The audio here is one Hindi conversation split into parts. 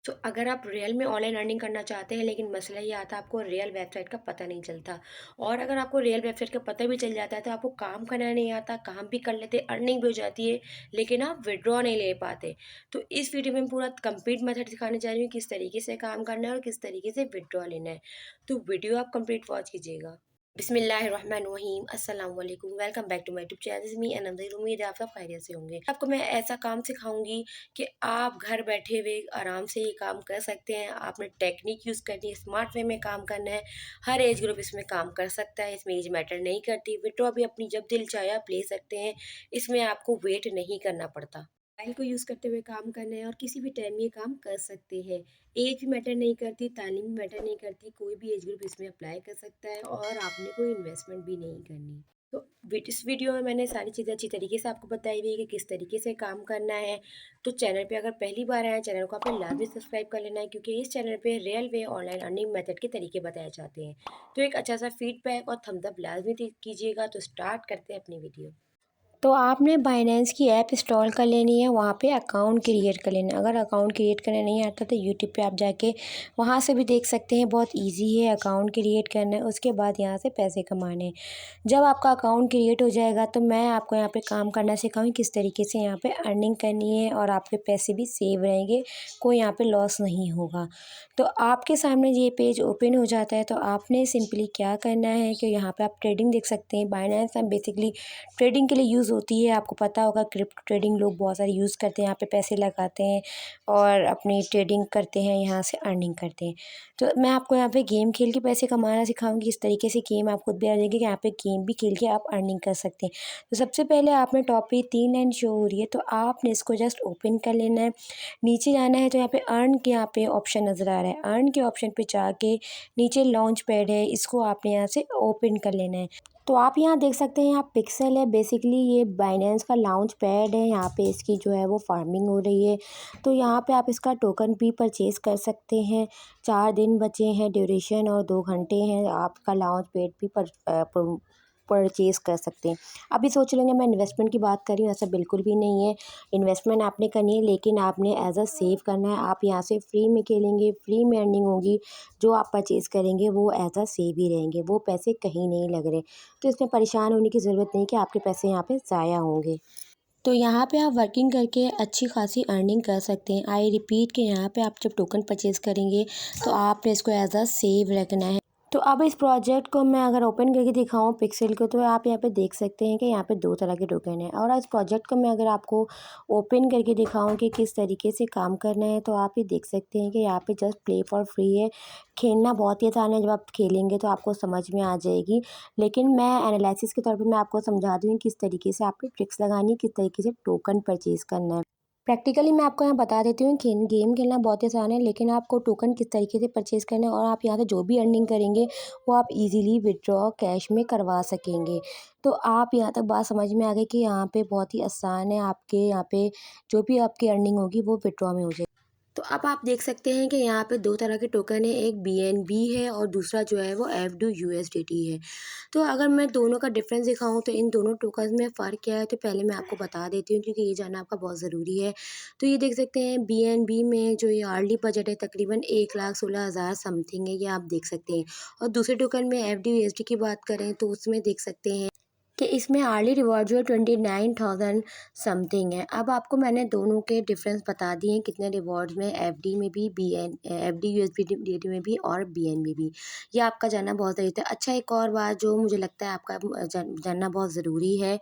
तो अगर आप रियल में ऑनलाइन अर्निंग करना चाहते हैं, लेकिन मसला ये आता है आपको रियल वेबसाइट का पता नहीं चलता। और अगर आपको रियल वेबसाइट का पता भी चल जाता है तो आपको काम करना नहीं आता, काम भी कर लेते, अर्निंग भी हो जाती है, लेकिन आप विड्रॉ नहीं ले पाते। तो इस वीडियो में मैं पूरा कंप्लीट मेथड सिखाने जा रही हूँ, किस तरीके से काम करना है और किस तरीके से विड्रॉ लेना है। तो वीडियो आप कंप्लीट वॉच कीजिएगा। बिस्मिल्लाहिर्रहमानिर्रहीम, अस्सलाम वालेकुम, welcome back to my YouTube channel. This is me अनंदर। उम्मीद है आप सब खैरियत से होंगे। आपको मैं ऐसा काम सिखाऊंगी कि आप घर बैठे हुए आराम से ये काम कर सकते हैं। आपने टेक्निक यूज़ करनी है, स्मार्ट वे में काम करना है। हर एज ग्रुप इसमें काम कर सकता है, इसमें एज मैटर नहीं करती। विड्रॉ भी अपनी जब दिल चाहे आप ले सकते हैं, इसमें आपको वेट नहीं करना पड़ता। मोबाइल को यूज़ करते हुए काम करना है और किसी भी टाइम ये काम कर सकते हैं। एज भी मैटर नहीं करती, तालीम भी मैटर नहीं करती, कोई भी एज ग्रुप इसमें अप्लाई कर सकता है और आपने कोई इन्वेस्टमेंट भी नहीं करनी। तो इस वीडियो में मैंने सारी चीज़ें अच्छी तरीके से आपको बताई हुई है कि किस तरीके से काम करना है। तो चैनल पे अगर पहली बार आए हैं, चैनल को आपने लाजमी सब्सक्राइब कर लेना है, क्योंकि इस चैनल पे real way online earning method के तरीके बताए जाते हैं। तो एक अच्छा सा फीडबैक और थम्स अप लाजमी कीजिएगा। तो स्टार्ट करते हैं अपनी वीडियो। तो आपने बाइनेंस की ऐप इंस्टॉल कर लेनी है, वहाँ पे अकाउंट क्रिएट कर लेना है। अगर अकाउंट क्रिएट करना नहीं आता तो यूट्यूब पे आप जाके वहाँ से भी देख सकते हैं, बहुत इजी है अकाउंट क्रिएट करना है। उसके बाद यहाँ से पैसे कमाने हैं। जब आपका अकाउंट क्रिएट हो जाएगा तो मैं आपको यहाँ पे काम करना सिखाऊंगी, किस तरीके से यहाँ पे अर्निंग करनी है और आपके पैसे भी सेव रहेंगे, कोई यहाँ पे लॉस नहीं होगा। तो आपके सामने ये पेज ओपन हो जाता है तो आपने सिंपली क्या करना है कि यहाँ पे आप ट्रेडिंग देख सकते हैं। बाइनेंस हम बेसिकली ट्रेडिंग के लिए यूज़ होती है, आपको पता होगा क्रिप्टो ट्रेडिंग लोग बहुत सारे यूज़ करते हैं, यहाँ पे पैसे लगाते हैं और अपनी ट्रेडिंग करते हैं, यहाँ से अर्निंग करते हैं। तो मैं आपको यहाँ पे गेम खेल के पैसे कमाना सिखाऊंगी, इस तरीके से गेम आप खुद भी आ जाएंगे कि यहाँ पे गेम भी खेल के आप अर्निंग कर सकते हैं। तो सबसे पहले आप में टॉप पे 3 लाइन शो हो रही है, तो आपने इसको जस्ट ओपन कर लेना है। नीचे जाना है तो यहाँ पे अर्न के यहाँ पे ऑप्शन नज़र आ रहा है, अर्न के ऑप्शन पे जाके नीचे लॉन्च पैड है, इसको आपने यहाँ से ओपन कर लेना है। तो आप यहाँ देख सकते हैं, यहाँ पिक्सल है, बेसिकली ये बाइनेंस का लॉन्च पैड है। यहाँ पे इसकी जो है वो फार्मिंग हो रही है। तो यहाँ पे आप इसका टोकन भी परचेज कर सकते हैं। 4 दिन बचे हैं ड्यूरेशन और 2 घंटे हैं, आपका लॉन्च पैड भी परचेज कर सकते हैं। अभी सोच लेंगे मैं इन्वेस्टमेंट की बात कर रही हूँ, ऐसा बिल्कुल भी नहीं है। इन्वेस्टमेंट आपने करनी है, लेकिन आपने एज अ सेव करना है। आप यहाँ से फ्री में खेलेंगे, फ्री में अर्निंग होगी। जो आप परचेज़ करेंगे वो एज अ सेव ही रहेंगे, वो पैसे कहीं नहीं लग रहे। तो इसमें परेशान होने की ज़रूरत नहीं कि आपके पैसे यहाँ पे ज़ाया होंगे। तो यहाँ पे आप वर्किंग करके अच्छी खासी अर्निंग कर सकते हैं। आई रिपीट कि यहाँ पे आप जब टोकन परचेज़ करेंगे तो आपने इसको एज अ सेव रखना है। तो अब इस प्रोजेक्ट को मैं अगर ओपन करके दिखाऊँ पिक्सेल को, तो आप यहाँ पे देख सकते हैं कि यहाँ पे 2 तरह के टोकन हैं। और इस प्रोजेक्ट को मैं अगर आपको ओपन करके दिखाऊँ कि किस तरीके से काम करना है, तो आप ये देख सकते हैं कि यहाँ पे जस्ट प्ले फॉर फ्री है। खेलना बहुत ही आसान है, जब आप खेलेंगे तो आपको समझ में आ जाएगी। लेकिन मैं एनालिसिस के तौर पे मैं आपको समझा दूँ किस तरीके से आपको ट्रिक्स लगानी है, किस तरीके से टोकन परचेज़ करना है। प्रैक्टिकली मैं आपको यहाँ बता देती हूँ, गेम खेलना बहुत ही आसान है, लेकिन आपको टोकन किस तरीके से परचेज़ करना है और आप यहाँ से जो भी अर्निंग करेंगे वो आप इजीली विथड्रॉ कैश में करवा सकेंगे। तो आप यहाँ तक बात समझ में आ गई कि यहाँ पे बहुत ही आसान है, आपके यहाँ पे जो भी आपकी अर्निंग होगी वो विथड्रॉ में हो जाएगी। तो अब आप देख सकते हैं कि यहाँ पे 2 तरह के टोकन है, एक बीएनबी है और दूसरा जो है वो एफडीयूएसडीटी है। तो अगर मैं दोनों का डिफरेंस दिखाऊँ तो इन दोनों टोकन्स में फ़र्क क्या है, तो पहले मैं आपको बता देती हूँ, क्योंकि ये जानना आपका बहुत ज़रूरी है। तो ये देख सकते हैं बीएनबी में जो ये अर्ली बजट है तकरीबन 1,16,000 समथिंग है, ये आप देख सकते हैं। और दूसरे टोकन में एफडीयूएसडी की बात करें तो उसमें देख सकते हैं कि इसमें अर्ली रिवॉर्ड जो है 29,000 समथिंग है। अब आपको मैंने दोनों के डिफरेंस बता दिए हैं, कितने रिवॉर्ड्स में एफडी में भी, एफडी यूएसडीटी में भी और बीएनबी भी। ये आपका जानना बहुत ज़रूरी था। अच्छा, एक और बात जो मुझे लगता है आपका जानना बहुत ज़रूरी है,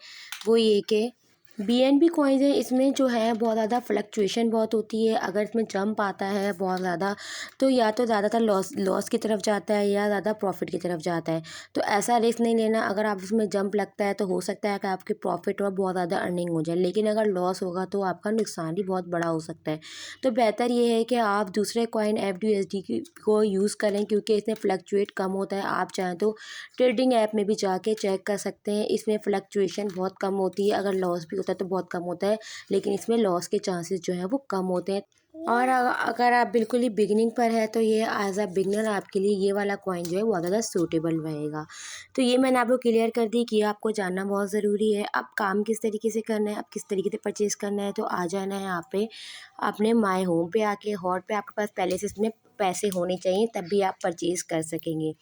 वो ये कि बीएनबी कॉइन्स है, इसमें जो है बहुत ज़्यादा फ्लक्चुएशन बहुत होती है। अगर इसमें जंप आता है बहुत ज़्यादा, तो या तो ज़्यादातर लॉस की तरफ जाता है या ज़्यादा प्रॉफिट की तरफ जाता है। तो ऐसा रिस्क नहीं लेना। अगर आप इसमें जंप लगता है तो हो सकता है कि आपकी प्रॉफिट और बहुत ज़्यादा अर्निंग हो जाए, लेकिन अगर लॉस होगा तो आपका नुकसान भी बहुत बड़ा हो सकता है। तो बेहतर ये है कि आप दूसरे कॉइन एफडीयूएसडी को यूज़ करें, क्योंकि इसमें फ्लक्चुएट कम होता है। आप चाहें तो ट्रेडिंग ऐप में भी जाके चेक कर सकते हैं, इसमें फ्लक्चुएशन बहुत कम होती है। अगर लॉस भी होता है तो बहुत कम होता है, लेकिन इसमें लॉस के चांसेस जो हैं वो कम होते हैं। और अगर आप बिल्कुल ही बिगिनिंग पर है तो ये एज़ अ बिगिनर आपके लिए ये वाला कॉइन जो है बहुत ज़्यादा सूटेबल रहेगा। तो ये मैंने आपको क्लियर कर दी कि ये आपको जानना बहुत ज़रूरी है। अब काम किस तरीके से करना है, अब किस तरीके से परचेज़ करना है, तो आ जाना है यहाँ पे अपने माय होम पे आके हॉट पे आपके पास पहले से इसमें पैसे होने चाहिए तब भी आप परचेज़ कर सकेंगे।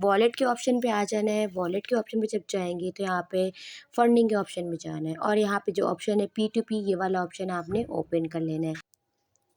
वॉलेट के ऑप्शन पे आ जाना है, वॉलेट के ऑप्शन पे जब जाएँगे तो यहाँ पे फंडिंग के ऑप्शन में जाना है और यहाँ पे जो ऑप्शन है P2P ये वाला ऑप्शन आपने ओपन कर लेना है।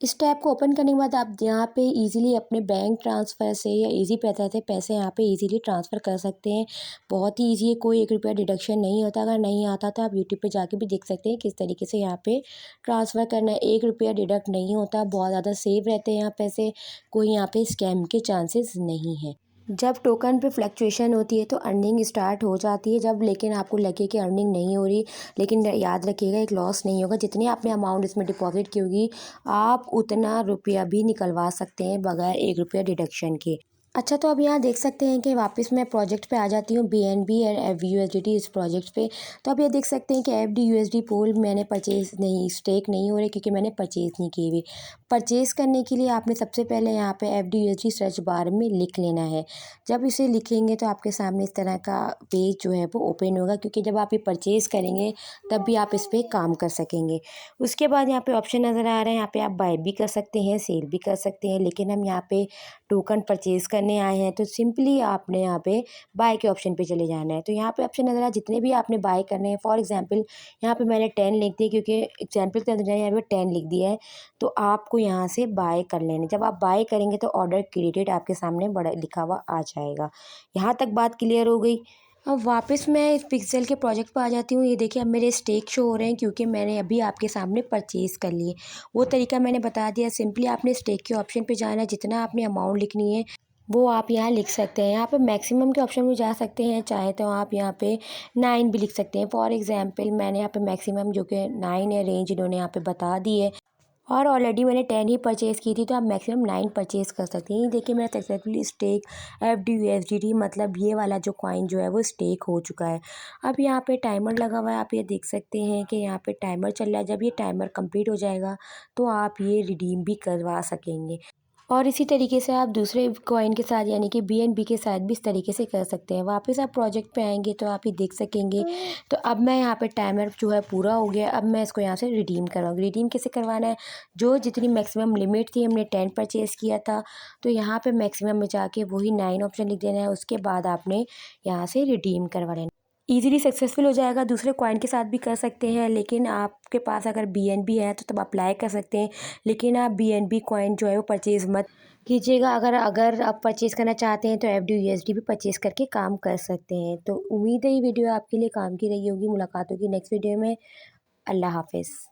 इस टैब को ओपन करने के बाद आप यहाँ पे इजीली अपने बैंक ट्रांसफ़र से या ईज़ी पैसा से पैसे यहाँ पे इजीली ट्रांसफ़र कर सकते हैं। बहुत ही ईज़ी है, कोई 1 रुपया डिडक्शन नहीं होता। अगर नहीं आता तो आप यूट्यूब पे जाके भी देख सकते हैं किस तरीके से यहाँ पे ट्रांसफ़र करना है। 1 रुपया डिडक्ट नहीं होता, बहुत ज़्यादा सेफ रहते हैं यहाँ पैसे, कोई यहाँ पे स्कैम के चांसेस नहीं हैं। जब टोकन पे फ्लक्चुएशन होती है तो अर्निंग स्टार्ट हो जाती है जब, लेकिन आपको लगे कि अर्निंग नहीं हो रही, लेकिन याद रखिएगा एक लॉस नहीं होगा। जितनी आपने अमाउंट इसमें डिपॉज़िट की होगी आप उतना रुपया भी निकलवा सकते हैं बगैर 1 रुपया डिडक्शन के। अच्छा, तो अब यहाँ देख सकते हैं कि वापस मैं प्रोजेक्ट पे आ जाती हूँ, बीएनबी एंड एफयूएसडीटी इस प्रोजेक्ट पे। तो अब ये देख सकते हैं कि एफडीयूएसडी पोल मैंने परचेज़ नहीं, स्टेक नहीं हो रही क्योंकि मैंने परचेज़ नहीं की हुई। परचेज़ करने के लिए आपने सबसे पहले यहाँ पे एफडीयूएसडी सर्च बार में लिख लेना है। जब इसे लिखेंगे तो आपके सामने इस तरह का पेज जो है वो ओपन होगा, क्योंकि जब आप ये परचेज़ करेंगे तब भी आप इस पे काम कर सकेंगे। उसके बाद यहाँ पे ऑप्शन नज़र आ रहे हैं, यहाँ पे आप बाय भी कर सकते हैं, सेल भी कर सकते हैं, लेकिन हम यहाँ पे टोकन परचेज़ करने आए हैं तो सिंपली आपने यहाँ पे बाय के ऑप्शन पे चले जाना है। तो यहाँ पे ऑप्शन नज़र आ रहा है जितने भी आपने बाय करने हैं, फॉर एग्जांपल यहाँ पे मैंने 10 लिख दिए क्योंकि एग्जांपल के अंदर यहाँ पे 10 लिख दिया है। तो आपको यहाँ से बाय कर लेना है। जब आप बाय करेंगे तो ऑर्डर क्रेडिटेड आपके सामने बड़ा लिखा हुआ आ जाएगा। यहाँ तक बात क्लियर हो गई। अब वापस मैं इस पिक्सेल के प्रोजेक्ट पे आ जाती हूँ। ये देखिए अब मेरे स्टेक शो हो रहे हैं क्योंकि मैंने अभी आपके सामने परचेज़ कर लिए। वो तरीका मैंने बता दिया, सिंपली आपने स्टेक के ऑप्शन पे जाना है, जितना आपने अमाउंट लिखनी है वो आप यहाँ लिख सकते हैं। यहाँ पे मैक्सिमम के ऑप्शन में जा सकते हैं, चाहे तो आप यहाँ पे 9 भी लिख सकते हैं। फॉर एग्जांपल मैंने यहाँ पे मैक्सिमम जो कि 9 है रेंज इन्होंने यहाँ पे बता दी है और ऑलरेडी मैंने 10 ही परचेज़ की थी, तो आप मैक्सिमम 9 परचेज़ कर सकते हैं। ये देखिए मेरा सक्सेसफुली स्टेक एफडीयूएसडीटी मतलब ये वाला जो कॉइन जो है वो स्टेक हो चुका है। अब यहाँ पे टाइमर लगा हुआ है, आप ये देख सकते हैं कि यहाँ पे टाइमर चल रहा है। जब ये टाइमर कंप्लीट हो जाएगा तो आप ये रिडीम भी करवा सकेंगे। और इसी तरीके से आप दूसरे कॉइन के साथ यानी कि बीएनबी के साथ भी इस तरीके से कर सकते हैं। वापस आप प्रोजेक्ट पे आएँगे तो आप ये देख सकेंगे। तो अब मैं यहाँ पे टाइमर जो है पूरा हो गया, अब मैं इसको यहाँ से रिडीम करवाऊँगी। रिडीम कैसे करवाना है, जो जितनी मैक्सिमम लिमिट थी हमने 10 परचेज़ किया था, तो यहाँ पे मैक्सिमम में जाके वही 9 ऑप्शन लिख देना है। उसके बाद आपने यहाँ से रिडीम करवा लेना। ईज़िली सक्सेसफुल हो जाएगा। दूसरे कॉइन के साथ भी कर सकते हैं, लेकिन आपके पास अगर बीएनबी है तो तब अप्लाई कर सकते हैं, लेकिन आप बीएनबी कॉइन जो है वो परचेज़ मत कीजिएगा। अगर अगर आप परचेज़ करना चाहते हैं तो एफडीयूएसडी भी परचेज़ करके काम कर सकते हैं। तो उम्मीद है ये वीडियो आपके लिए काम की रही होगी। मुलाकात होगी नेक्स्ट वीडियो में। अल्लाह हाफ़िज़।